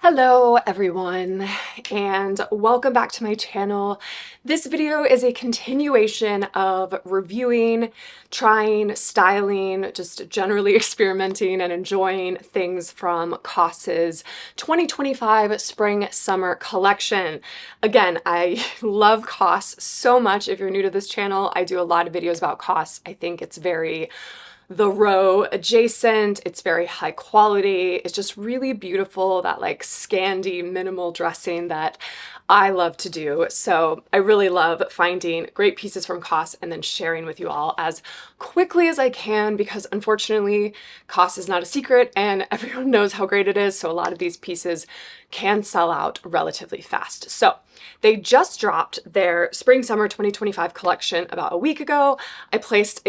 Hello everyone, and welcome back to my channel. This video is a continuation of reviewing, trying, styling, just generally experimenting and enjoying things from COS's 2025 Spring Summer collection. Again, I love COS so much. If you're new to this channel, I do a lot of videos about COS. I think it's very the row adjacent. It's very high quality. It's just really beautiful, that like Scandi minimal dressing that I love to do. So I really love finding great pieces from COS and then sharing with you all as quickly as I can, because unfortunately COS is not a secret and everyone knows how great it is. So a lot of these pieces can sell out relatively fast. So they just dropped their Spring Summer 2025 collection about a week ago. I placed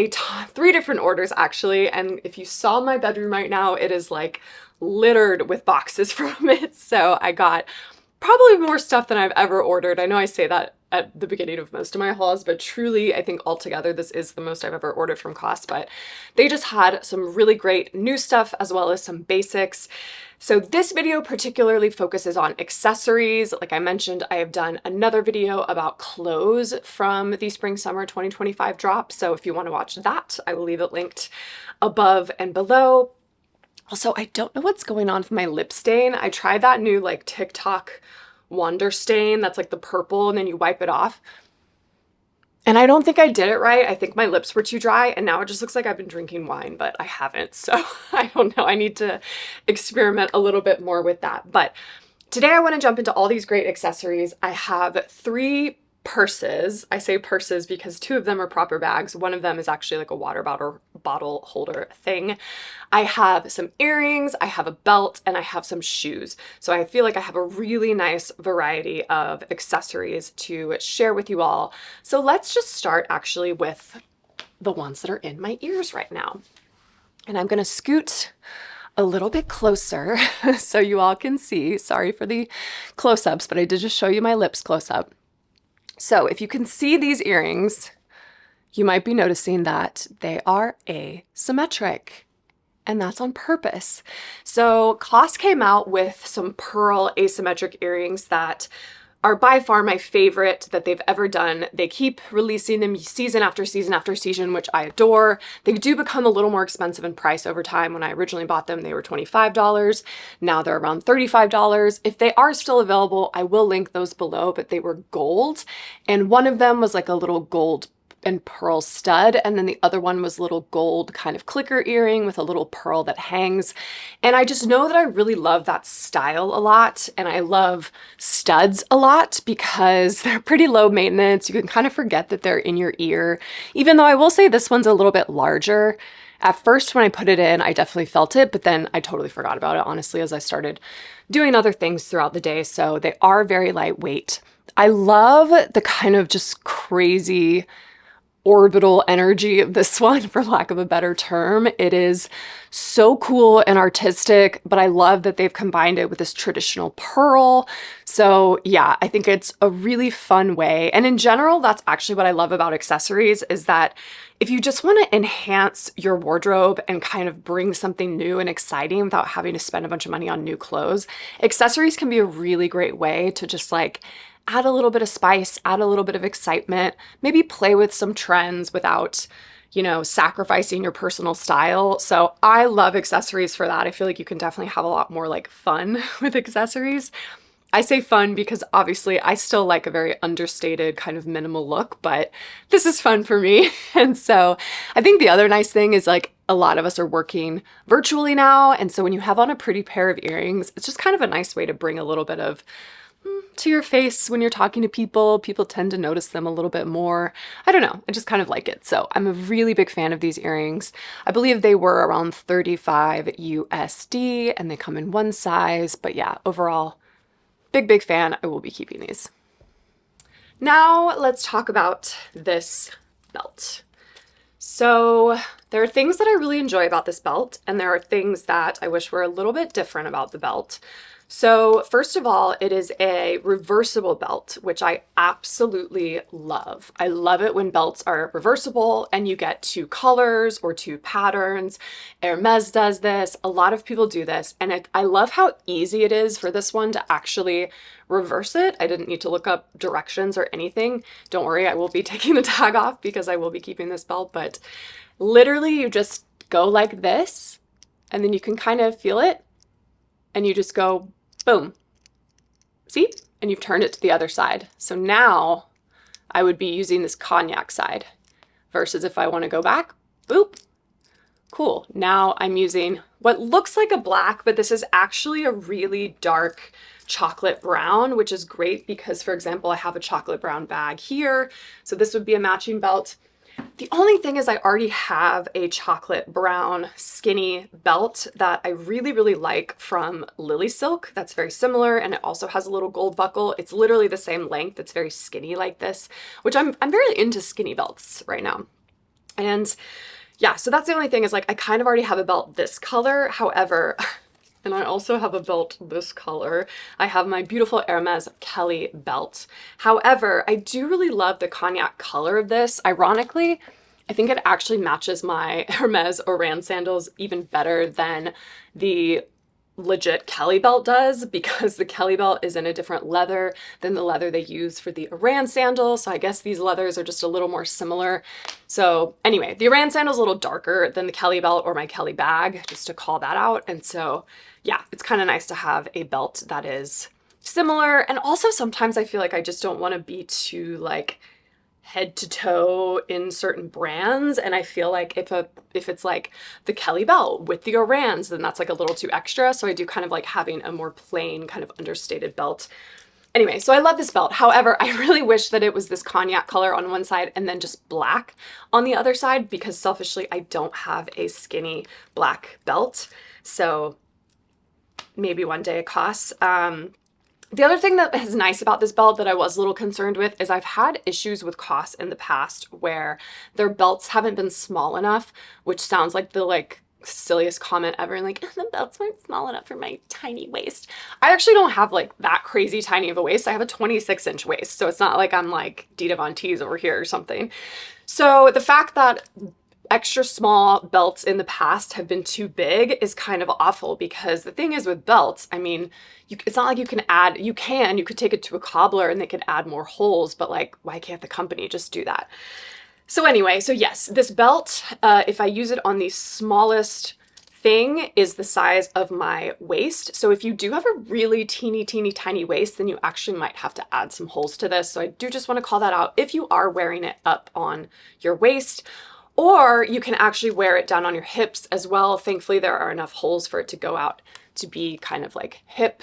three different orders actually, and if you saw my bedroom right now, it is like littered with boxes from it. So I got probably more stuff than I've ever ordered. I know I say that at the beginning of most of my hauls, but truly I think altogether this is the most I've ever ordered from COS. But they just had some really great new stuff as well as some basics. So this video particularly focuses on accessories. Like I mentioned, I have done another video about clothes from the Spring Summer 2025 drop. So if you want to watch that, I will leave it linked above and below. Also, I don't know what's going on with my lip stain. I tried that new like TikTok Wonder stain that's like the purple and then you wipe it off. And I don't think I did it right. I think my lips were too dry and now it just looks like I've been drinking wine, but I haven't. So I don't know. I need to experiment a little bit more with that. But today I want to jump into all these great accessories. I have three purses. I say purses because two of them are proper bags. One of them is actually like a water bottle holder thing. I have some earrings, I have a belt, and I have some shoes. So I feel like I have a really nice variety of accessories to share with you all. So let's just start actually with the ones that are in my ears right now. And I'm gonna scoot a little bit closer so you all can see. Sorry for the close-ups, but I did just show you my lips close up. So if you can see these earrings, you might be noticing that they are asymmetric, and that's on purpose. So COS came out with some pearl asymmetric earrings that are by far my favorite that they've ever done. They keep releasing them season after season after season, which I adore. They do become a little more expensive in price over time. When I originally bought them, they were $25. Now they're around $35. If they are still available, I will link those below, but they were gold. And one of them was like a little gold and pearl stud, and then the other one was a little gold kind of clicker earring with a little pearl that hangs. And I just know that I really love that style a lot, and I love studs a lot because they're pretty low maintenance. You can kind of forget that they're in your ear, even though I will say this one's a little bit larger. At first when I put it in, I definitely felt it, but then I totally forgot about it, honestly, as I started doing other things throughout the day. So they are very lightweight. I love the kind of just crazy orbital energy of this one, for lack of a better term. It is so cool and artistic, but I love that they've combined it with this traditional pearl. So yeah, I think it's a really fun way. And in general, that's actually what I love about accessories, is that if you just want to enhance your wardrobe and kind of bring something new and exciting without having to spend a bunch of money on new clothes, accessories can be a really great way to just like add a little bit of spice, add a little bit of excitement, maybe play with some trends without, you know, sacrificing your personal style. So I love accessories for that. I feel like you can definitely have a lot more like fun with accessories. I say fun because obviously I still like a very understated kind of minimal look, but this is fun for me. And so I think the other nice thing is like a lot of us are working virtually now. And so when you have on a pretty pair of earrings, it's just kind of a nice way to bring a little bit of to your face when you're talking to people. People tend to notice them a little bit more. I don't know, I just kind of like it. So I'm a really big fan of these earrings. I believe they were around 35 USD and they come in one size, but yeah, overall, big fan. I will be keeping these. Now let's talk about this belt. So there are things that I really enjoy about this belt, and there are things that I wish were a little bit different about the belt. So first of all, it is a reversible belt, which I absolutely love. I love it when belts are reversible and you get two colors or two patterns. Hermes does this. A lot of people do this. And I love how easy it is for this one to actually reverse it. I didn't need to look up directions or anything. Don't worry, I will be taking the tag off because I will be keeping this belt, but literally you just go like this and then you can kind of feel it and you just go boom. See? And you've turned it to the other side. So now I would be using this cognac side versus if I want to go back, boop. Cool. Now I'm using what looks like a black, but this is actually a really dark chocolate brown, which is great because, for example, I have a chocolate brown bag here. So this would be a matching belt. The only thing is I already have a chocolate brown skinny belt that I really, really like from Lily Silk. That's very similar, and it also has a little gold buckle. It's literally the same length. It's very skinny like this, which I'm very into skinny belts right now. And yeah, so that's the only thing is like I kind of already have a belt this color. However, and I also have a belt this color. I have my beautiful Hermes Kelly belt. However, I do really love the cognac color of this. Ironically, I think it actually matches my Hermes Oran sandals even better than the legit Kelly belt does, because the Kelly belt is in a different leather than the leather they use for the Oran sandal. So I guess these leathers are just a little more similar. So anyway, the Oran sandal is a little darker than the Kelly belt or my Kelly bag, just to call that out. And so yeah, it's kind of nice to have a belt that is similar. And also sometimes I feel like I just don't want to be too like head to toe in certain brands, and I feel like if it's like the Kelly belt with the Orans, then that's like a little too extra. So I do kind of like having a more plain kind of understated belt. Anyway, so I love this belt. However, I really wish that it was this cognac color on one side and then just black on the other side, because selfishly I don't have a skinny black belt. So maybe one day a COS. The other thing that is nice about this belt that I was a little concerned with is I've had issues with COS in the past where their belts haven't been small enough, which sounds like the like silliest comment ever, and like the belts weren't small enough for my tiny waist. I actually don't have like that crazy tiny of a waist. I have a 26-inch waist, so it's not like I'm like Dita Von Teese over here or something. So the fact that extra small belts in the past have been too big is kind of awful, because the thing is with belts, I mean, it's not like you can add, you could take it to a cobbler and they could add more holes, but like, why can't the company just do that? So anyway, so yes, this belt, if I use it on the smallest thing, is the size of my waist. So if you do have a really teeny tiny waist, then you actually might have to add some holes to this. So I do just want to call that out if you are wearing it up on your waist. Or you can actually wear it down on your hips as well. Thankfully, there are enough holes for it to go out to be kind of like hip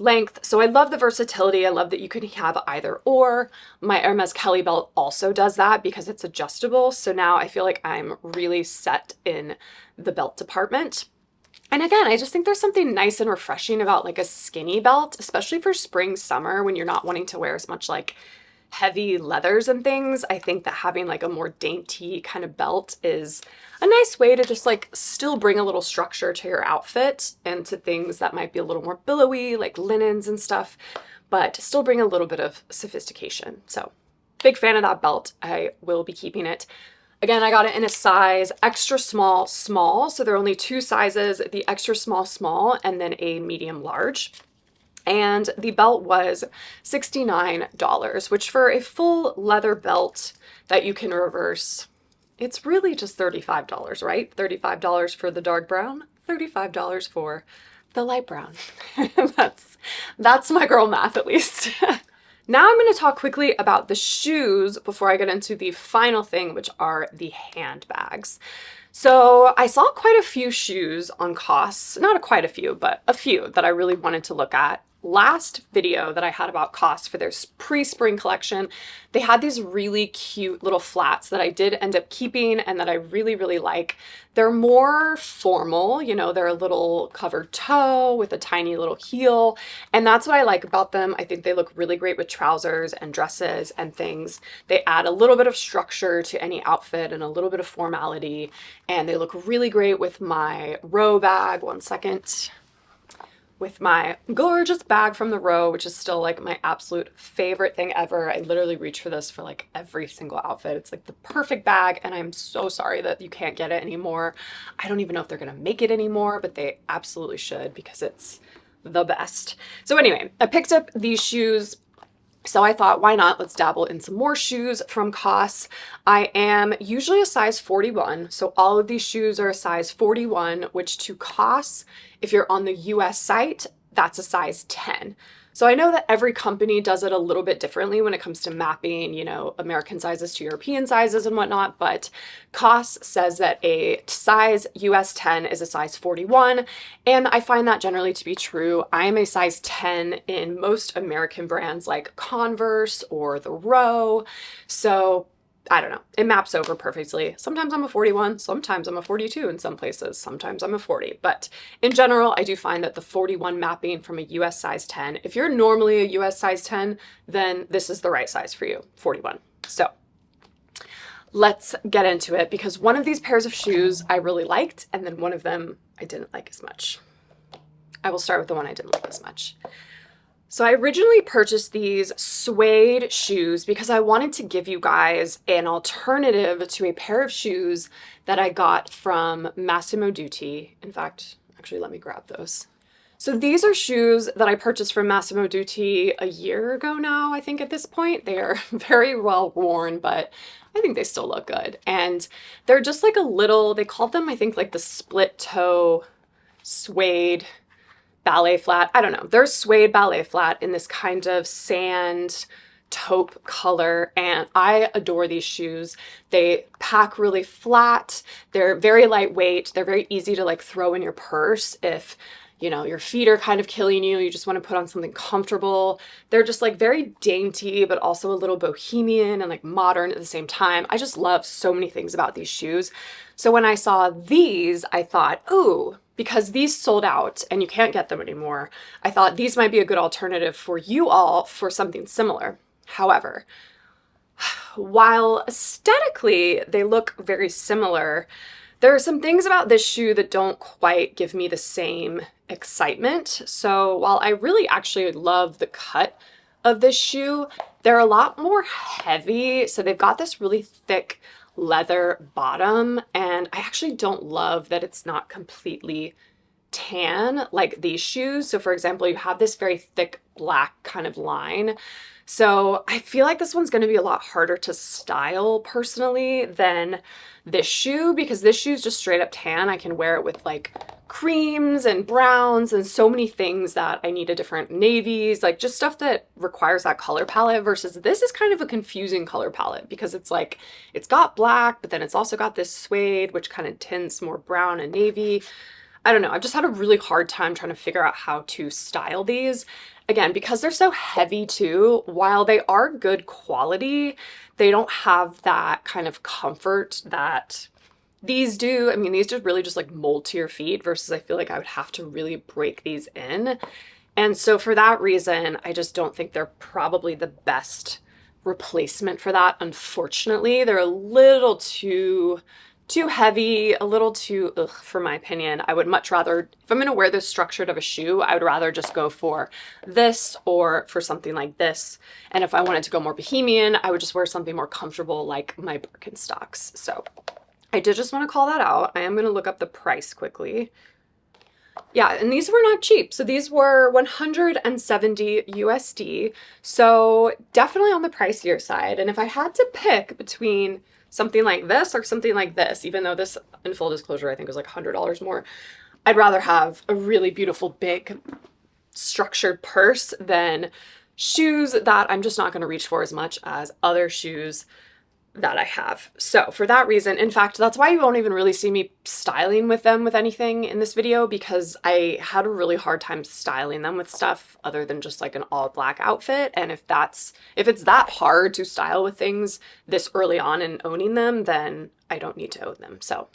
length. So I love the versatility. I love that you can have either or. My Hermes Kelly belt also does that because it's adjustable. So now I feel like I'm really set in the belt department. And again, I just think there's something nice and refreshing about like a skinny belt, especially for spring, summer, when you're not wanting to wear as much like heavy leathers and things. I think that having like a more dainty kind of belt is a nice way to just like still bring a little structure to your outfit and to things that might be a little more billowy, like linens and stuff, but still bring a little bit of sophistication. So big fan of that belt. I will be keeping it. Again, I got it in a size extra small, small. So there are only two sizes, the extra small, small, and then a medium large. And the belt was $69, which for a full leather belt that you can reverse, it's really just $35, right? $35 for the dark brown, $35 for the light brown. That's my girl math, at least. Now I'm going to talk quickly about the shoes before I get into the final thing, which are the handbags. So I saw quite a few shoes on COS, not quite a few, but a few that I really wanted to look at. Last video that I had about COS for their pre-spring collection, they had these really cute little flats that I did end up keeping and that I really, really like. They're more formal, you know, they're a little covered toe with a tiny little heel, and that's what I like about them. I think they look really great with trousers and dresses and things. They add a little bit of structure to any outfit and a little bit of formality, and they look really great with my row bag. One second. with my gorgeous bag from the row, which is still like my absolute favorite thing ever. I literally reach for this for like every single outfit. It's like the perfect bag, and I'm so sorry that you can't get it anymore. I don't even know if they're gonna make it anymore, but they absolutely should because it's the best. So anyway, I picked up these shoes. So I thought, why not? Let's dabble in some more shoes from COS. I am usually a size 41. So all of these shoes are a size 41, which to COS, if you're on the US site, that's a size 10. So I know that every company does it a little bit differently when it comes to mapping, you know, American sizes to European sizes and whatnot, but COS says that a size US 10 is a size 41, and I find that generally to be true. I am a size 10 in most American brands like Converse or The Row, so I don't know, it maps over perfectly. Sometimes I'm a 41, sometimes I'm a 42 in some places, sometimes I'm a 40. But in general, I do find that the 41 mapping from a US size 10, if you're normally a US size 10, then this is the right size for you, 41. So let's get into it because one of these pairs of shoes I really liked, and then one of them I didn't like as much. I will start with the one I didn't like as much. So I originally purchased these suede shoes because I wanted to give you guys an alternative to a pair of shoes that I got from Massimo Dutti. In fact, actually, let me grab those. So these are shoes that I purchased from Massimo Dutti a year ago now, I think at this point. They are very well worn, but I think they still look good. And they're just like a little, they called them, I think, like the split toe suede ballet flat. I don't know. They're suede ballet flat in this kind of sand taupe color, and I adore these shoes. They pack really flat. They're very lightweight. They're very easy to like throw in your purse if, you know, your feet are kind of killing you. You just want to put on something comfortable. They're just like very dainty, but also a little bohemian and like modern at the same time. I just love so many things about these shoes. So when I saw these, I thought, ooh, because these sold out and you can't get them anymore, I thought these might be a good alternative for you all for something similar. However, while aesthetically they look very similar, there are some things about this shoe that don't quite give me the same excitement. So while I really actually love the cut of this shoe, they're a lot more heavy. So they've got this really thick leather bottom, and I actually don't love that it's not completely tan like these shoes. So for example, you have this very thick black kind of line. So I feel like this one's going to be a lot harder to style personally than this shoe, because this shoe is just straight up tan. I can wear it with like creams and browns and so many things that I need a different navies, like just stuff that requires that color palette, versus this is kind of a confusing color palette because it's like, it's got black, but then it's also got this suede, which kind of tints more brown and navy. I don't know. I've just had a really hard time trying to figure out how to style these. Again, because they're so heavy too, while they are good quality, they don't have that kind of comfort that these do. I mean, these just really just like mold to your feet, versus I feel like I would have to really break these in. And so for that reason, I just don't think they're probably the best replacement for that. Unfortunately, they're a little too heavy, a little too, ugh, for my opinion. I would much rather, if I'm going to wear this structured of a shoe, I would rather just go for this or for something like this. And if I wanted to go more bohemian, I would just wear something more comfortable like my Birkenstocks. So I did just want to call that out. I am going to look up the price quickly. Yeah, and these were not cheap. So these were 170 USD. So definitely on the pricier side. And if I had to pick between something like this or something like this, even though this, in full disclosure, I think was like $100 more, I'd rather have a really beautiful big structured purse than shoes that I'm just not going to reach for as much as other shoes that I have. So for that reason, in fact, that's why you won't even really see me styling with them with anything in this video, because I had a really hard time styling them with stuff other than just like an all black outfit. And if it's that hard to style with things this early on in owning them, then I don't need to own them. So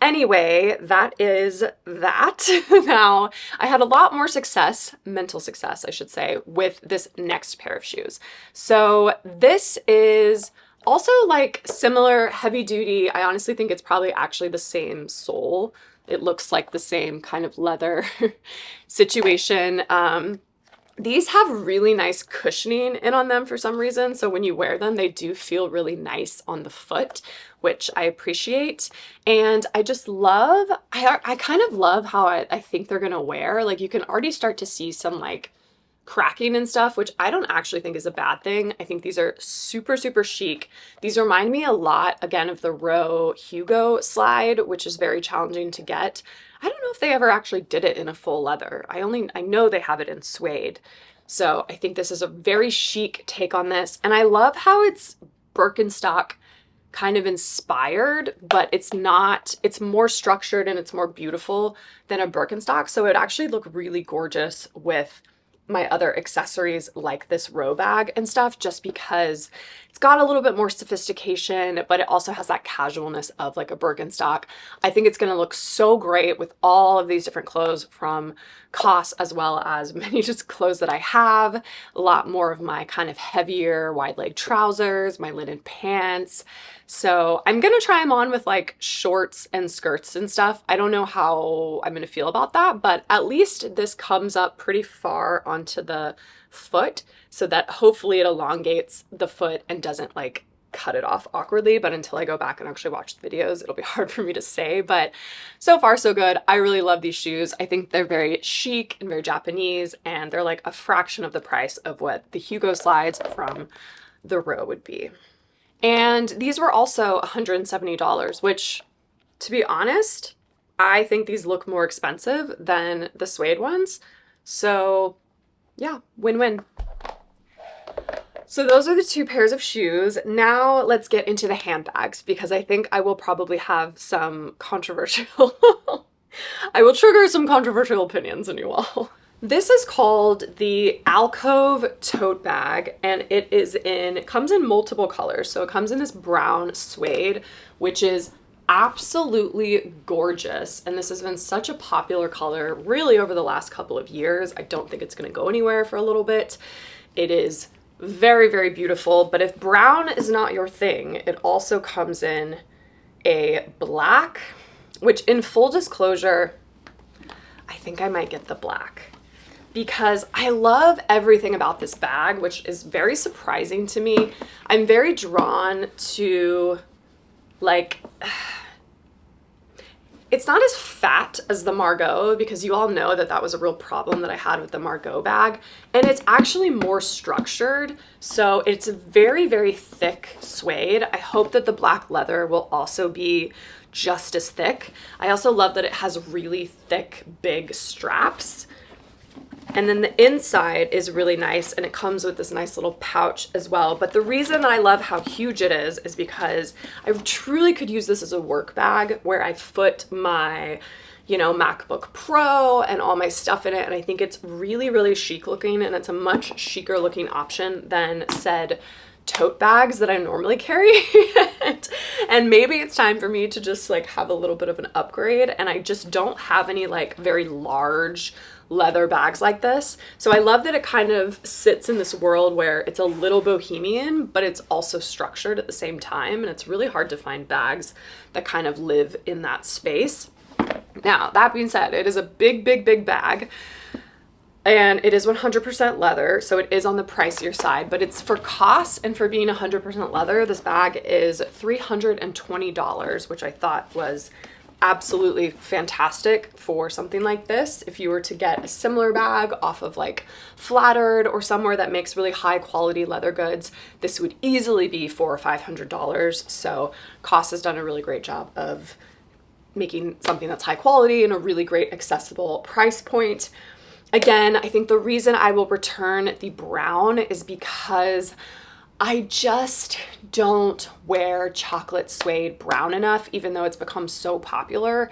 anyway, that is that. Now, I had a lot more success, mental success, I should say, with this next pair of shoes. So this is also like similar heavy duty. I honestly think it's probably actually the same sole it looks like the same kind of leather situation. These have really nice cushioning in on them for some reason. So when you wear them, they do feel really nice on the foot, which I appreciate. And I just love, I kind of love how I think they're gonna wear. Like you can already start to see some like cracking and stuff, which I don't actually think is a bad thing. I think these are super, super chic. These remind me a lot, again, of the Row Hugo slide, which is very challenging to get. I don't know if they ever actually did it in a full leather. I know they have it in suede. So I think this is a very chic take on this. And I love how it's Birkenstock kind of inspired, but it's not, it's more structured and it's more beautiful than a Birkenstock. So it actually look really gorgeous with my other accessories like this row bag and stuff, just because it's got a little bit more sophistication, but it also has that casualness of like a Birkenstock. I think it's going to look so great with all of these different clothes from COS, as well as many just clothes that I have, a lot more of my kind of heavier wide leg trousers, my linen pants. So I'm going to try them on with like shorts and skirts and stuff. I don't know how I'm going to feel about that, but at least this comes up pretty far onto the foot so that hopefully it elongates the foot and doesn't like cut it off awkwardly. But until I go back and actually watch the videos, it'll be hard for me to say. But so far so good. I really love these shoes. I think they're very chic and very Japanese, and they're like a fraction of the price of what the Hugo slides from the Row would be. And these were also $170, which, to be honest, I think these look more expensive than the suede ones. So yeah, win-win. So those are the two pairs of shoes. Now let's get into the handbags, because I think I will probably have some controversial, I will trigger some controversial opinions in you all. This is called the Alve Tote Bag, and it comes in multiple colors. So it comes in this brown suede, which is absolutely gorgeous. And this has been such a popular color really over the last couple of years. I don't think it's going to go anywhere for a little bit. It is very, very beautiful. But if brown is not your thing, it also comes in a black, which in full disclosure, I think I might get the black, because I love everything about this bag, which is very surprising to me. I'm very drawn to, like, it's not as fat as the Margot, because you all know that that was a real problem that I had with the Margot bag. And it's actually more structured. So it's very, very thick suede. I hope that the black leather will also be just as thick. I also love that it has really thick, big straps. And then the inside is really nice, and it comes with this nice little pouch as well. But the reason that I love how huge it is because I truly could use this as a work bag where I put my, MacBook Pro and all my stuff in it. And I think it's really, really chic looking, and it's a much chicer looking option than said tote bags that I normally carry. And maybe it's time for me to just like have a little bit of an upgrade, and I just don't have any like very large leather bags like this. So I love that it kind of sits in this world where it's a little bohemian, but it's also structured at the same time. And it's really hard to find bags that kind of live in that space. Now, that being said, it is a big, big, big bag. And it is 100% leather, so it is on the pricier side, but it's for COS, and for being 100% leather, this bag is $320, which I thought was absolutely fantastic for something like this. If you were to get a similar bag off of like Flattered or somewhere that makes really high quality leather goods, this would easily be $400 or $500. So COS has done a really great job of making something that's high quality and a really great accessible price point. Again, I think the reason I will return the brown is because I just don't wear chocolate suede brown enough, even though it's become so popular.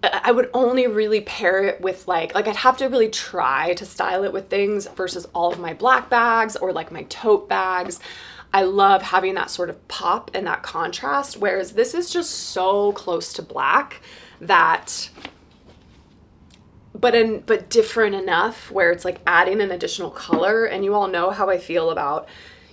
I would only really pair it with like I'd have to really try to style it with things versus all of my black bags or like my tote bags. I love having that sort of pop and that contrast, whereas this is just so close to black that, but different enough where it's like adding an additional color. And you all know how I feel about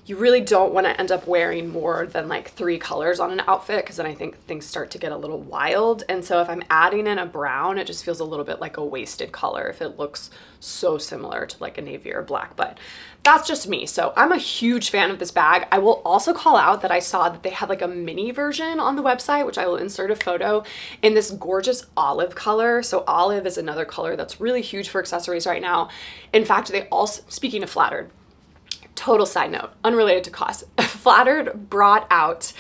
you really don't want to end up wearing more than like 3 colors on an outfit, because then I think things start to get a little wild. And so if I'm adding in a brown, it just feels a little bit like a wasted color if it looks so similar to like a navy or black, but that's just me. So I'm a huge fan of this bag. I will also call out that I saw that they had like a mini version on the website, which I will insert a photo, in this gorgeous olive color. So olive is another color that's really huge for accessories right now. In fact, they also, speaking of Flattered, total side note, unrelated to COS, Flattered brought out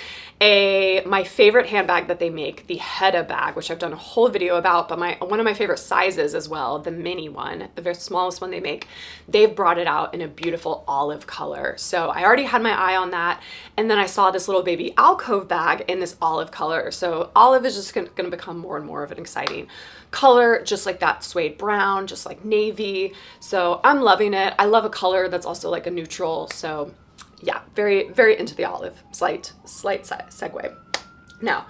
my favorite handbag that they make, the Hedda bag, which I've done a whole video about, but one of my favorite sizes as well, the mini one, the very smallest one they make, they've brought it out in a beautiful olive color. So I already had my eye on that. And then I saw this little baby alcove bag in this olive color. So olive is just gonna become more and more of an exciting color, just like that suede brown, just like navy. So I'm loving it. I love a color that's also like a neutral. So yeah, very, very into the olive. Slight segue. Now,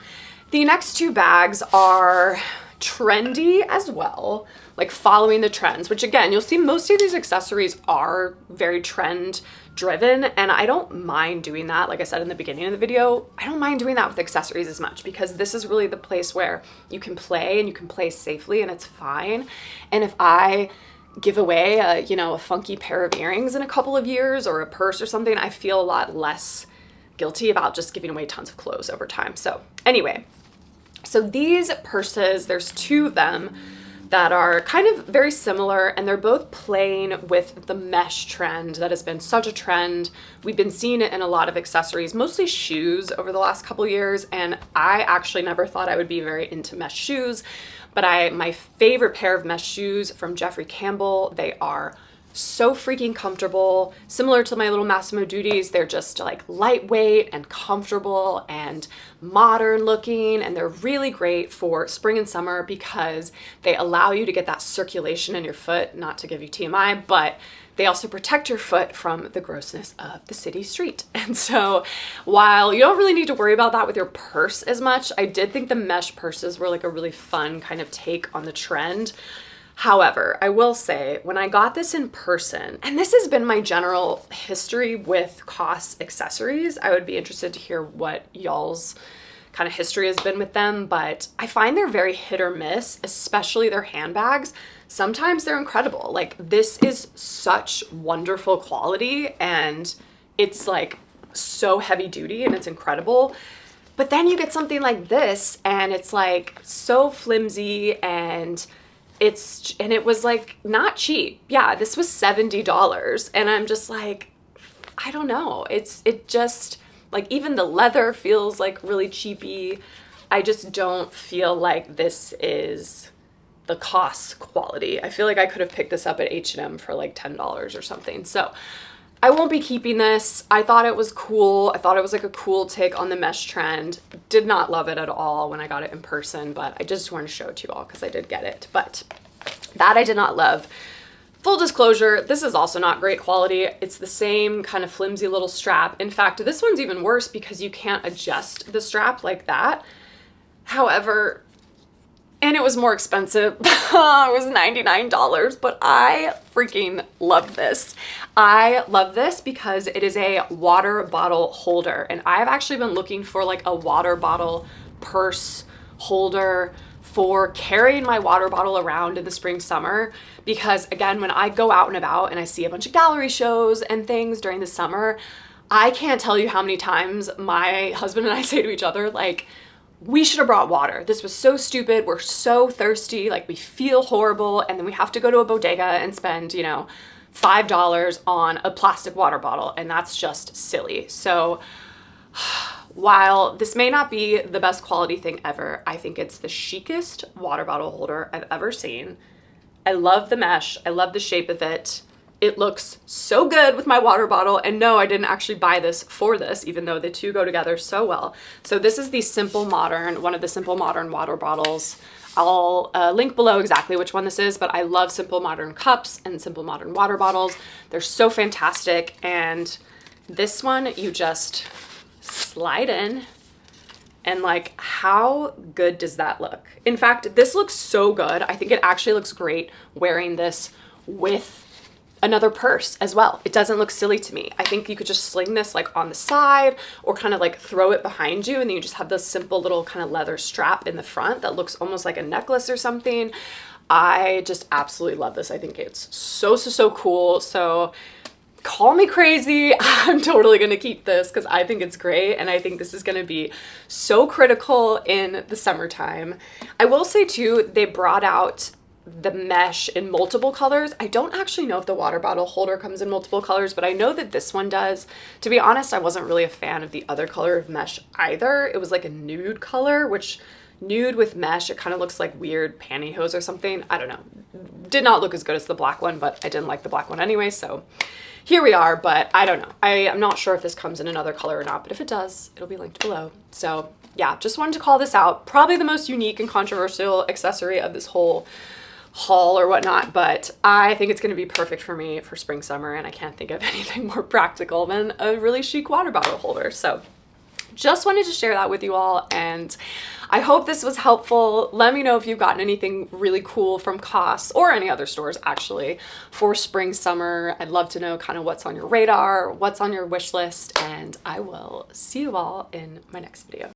the next 2 bags are trendy as well, like following the trends, which again, you'll see most of these accessories are very trend driven, and I don't mind doing that. Like I said in the beginning of the video, I don't mind doing that with accessories as much, because this is really the place where you can play and you can play safely and it's fine. And if I give away a funky pair of earrings in a couple of years, or a purse or something, I feel a lot less guilty about just giving away tons of clothes over time. So anyway, so these purses, there's 2 of them that are kind of very similar, and they're both playing with the mesh trend that has been such a trend. We've been seeing it in a lot of accessories, mostly shoes, over the last couple years, and I actually never thought I would be very into mesh shoes, but my favorite pair of mesh shoes from Jeffrey Campbell, they are so freaking comfortable. Similar to my little Massimo Duttis, they're just like lightweight and comfortable and modern looking, and they're really great for spring and summer because they allow you to get that circulation in your foot, not to give you TMI, but they also protect your foot from the grossness of the city street. And so while you don't really need to worry about that with your purse as much, I did think the mesh purses were like a really fun kind of take on the trend. However, I will say, when I got this in person, and this has been my general history with COS accessories, I would be interested to hear what y'all's kind of history has been with them, but I find they're very hit or miss, especially their handbags. Sometimes they're incredible. Like, this is such wonderful quality, and it's like so heavy duty and it's incredible. But then you get something like this and it's like so flimsy, and it was like not cheap. Yeah, this was $70, and I'm just like, I don't know. It just like, even the leather feels like really cheapy. I just don't feel like this is the COS quality. I feel like I could have picked this up at H&M for like $10 or something. So I won't be keeping this. I thought it was cool. I thought it was like a cool take on the mesh trend. Did not love it at all when I got it in person, but I just wanted to show it to you all because I did get it. But that I did not love. Full disclosure, this is also not great quality. It's the same kind of flimsy little strap. In fact, this one's even worse because you can't adjust the strap like that. However, and it was more expensive. It was $99, but I freaking love this. I love this because it is a water bottle holder, and I've actually been looking for like a water bottle purse holder for carrying my water bottle around in the spring, summer, because again, when I go out and about and I see a bunch of gallery shows and things during the summer, I can't tell you how many times my husband and I say to each other, like, we should have brought water. This was so stupid. We're so thirsty. Like, we feel horrible. And then we have to go to a bodega and spend, $5 on a plastic water bottle. And that's just silly. So while this may not be the best quality thing ever, I think it's the chicest water bottle holder I've ever seen. I love the mesh. I love the shape of it. It looks so good with my water bottle. And no, I didn't actually buy this for this, even though the two go together so well. So this is the Simple Modern, one of the Simple Modern water bottles. I'll link below exactly which one this is, but I love Simple Modern cups and Simple Modern water bottles. They're so fantastic. And this one, you just slide in, and like, how good does that look? In fact, this looks so good. I think it actually looks great wearing this with another purse as well. It doesn't look silly to me. I think you could just sling this like on the side or kind of like throw it behind you, and then you just have this simple little kind of leather strap in the front that looks almost like a necklace or something. I just absolutely love this. I think it's so cool. So call me crazy. I'm totally going to keep this because I think it's great, and I think this is going to be so critical in the summertime. I will say too, they brought out the mesh in multiple colors. I don't actually know if the water bottle holder comes in multiple colors, but I know that this one does. To be honest, I wasn't really a fan of the other color of mesh either. It was like a nude color, which nude with mesh, it kind of looks like weird pantyhose or something. I don't know. Did not look as good as the black one, but I didn't like the black one anyway, so here we are. But I don't know. I'm not sure if this comes in another color or not, but if it does, it'll be linked below. So yeah, just wanted to call this out. Probably the most unique and controversial accessory of this whole haul or whatnot, but I think it's going to be perfect for me for spring summer, and I can't think of anything more practical than a really chic water bottle holder. So just wanted to share that with you all, and I hope this was helpful. Let me know if you've gotten anything really cool from COS or any other stores actually for spring summer. I'd love to know kind of what's on your radar, what's on your wish list, and I will see you all in my next video.